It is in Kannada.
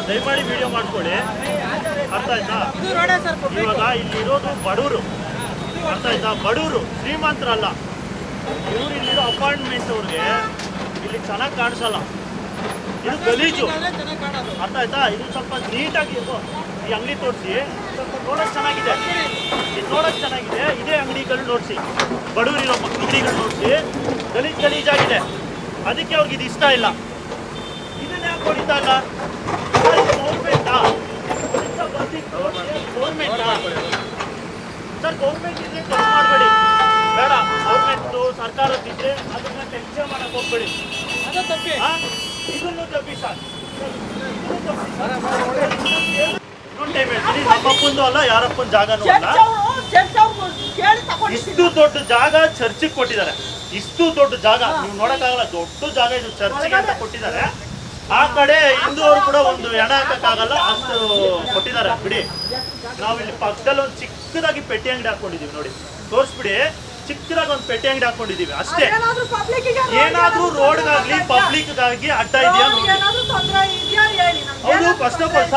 ದಯಮಾಡಿ ವಿಡಿಯೋ ಮಾಡ್ಕೊಳ್ಳಿ, ಅರ್ಥ ಆಯ್ತಾ? ಇವಾಗ ಇಲ್ಲಿರೋದು ಬಡವರು, ಅರ್ಥ ಆಯ್ತಾ? ಬಡವರು, ಶ್ರೀಮಂತರಲ್ಲ ಇವ್ರು. ಇಲ್ಲಿರೋ ಅಪಾರ್ಟ್ಮೆಂಟ್ ಅವ್ರಿಗೆ ಇಲ್ಲಿ ಚೆನ್ನಾಗಿ ಕಾಣಿಸಲ್ಲ, ಇದು ಗಲೀಜು, ಅರ್ಥ ಆಯ್ತಾ? ಇದು ಸ್ವಲ್ಪ ನೀಟಾಗಿ ಈ ಅಂಗಡಿ ತೋರಿಸಿ, ಸ್ವಲ್ಪ ನೋಡೋಕೆ ಚೆನ್ನಾಗಿದೆ, ಇದು ನೋಡೋಕೆ ಚೆನ್ನಾಗಿದೆ. ಇದೇ ಅಂಗಡಿಗಳು ನೋಡಿಸಿ, ಬಡವರಿರೋ ಅಂಗಡಿಗಳು ನೋಡಿಸಿ, ಗಲೀಜಾಗಿದೆ. ಅದಕ್ಕೆ ಅವ್ರಿಗೆ ಇದು ಇಷ್ಟ ಇಲ್ಲ. ಇದನ್ನೇ ಯಾಕೆ ಹೊಡಿತಾ ಇಲ್ಲ? ಗೌರ್ಮೆಂಟಾ ಸರ್? ಗೌರ್ಮೆಂಟ್ ಇದ್ರೆ ಕೆಲಸ ಮಾಡಬೇಡಿ, ಬೇಡ. ಗೌರ್ಮೆಂಟು ಸರ್ಕಾರದ್ದಿದ್ರೆ ಅದನ್ನ ಟೆನ್ಷನ್ ಮಾಡಕ್ಕೆ ಹೋಗ್ಬೇಡಿ. ಇದನ್ನು ತಪ್ಪಿ ಸರ್, ಇನ್ನೊಂದು ಟೈಮ್ ಹೇಳ್ತೀನಿ, ನಮ್ಮಪ್ಪಂದು ಅಲ್ಲ, ಯಾರಪ್ಪನ ಜಾಗನೂ ಅಲ್ಲ. ಇಷ್ಟು ದೊಡ್ಡ ಜಾಗ ಚರ್ಚಿಗೆ ಕೊಟ್ಟಿದ್ದಾರೆ, ಇಷ್ಟು ದೊಡ್ಡ ಜಾಗ ನೀವು ನೋಡಕ್ಕಾಗಲ್ಲ, ದೊಡ್ಡ ಜಾಗ ಇದು ಚರ್ಚಿಗೆ ಅಂತ ಕೊಟ್ಟಿದ್ದಾರೆ. ಆ ಕಡೆ ಹಿಂದೂವರು ಕೂಡ ಒಂದು ಎಣ ಹಾಕಕ್ಕಾಗಲ್ಲ, ಅಷ್ಟು ಕೊಟ್ಟಿದ್ದಾರೆ ಬಿಡಿ. ನಾವಿಲ್ಲಿ ಪಕ್ಕದಲ್ಲಿ ಒಂದು ಚಿಕ್ಕದಾಗಿ ಪೆಟ್ಟಿ ಅಂಗಡಿ ಹಾಕೊಂಡಿದೀವಿ ನೋಡಿ, ತೋರಿಸ್ಬಿಡಿ. ಚಿಕ್ಕದಾಗಿ ಒಂದು ಪೆಟ್ಟಿ ಅಂಗಡಿ ಹಾಕೊಂಡಿದೀವಿ ಅಷ್ಟೇ. ಏನಾದ್ರೂ ರೋಡ್ಗಾಗ್ಲಿ ಪಬ್ಲಿಕ್ಗಾಗಿ ಅಡ್ಡ ಇದೆಯಾ ನೋಡಿ. ಹೌದು, ಫಸ್ಟ್ ಆಫ್ ಆಲ್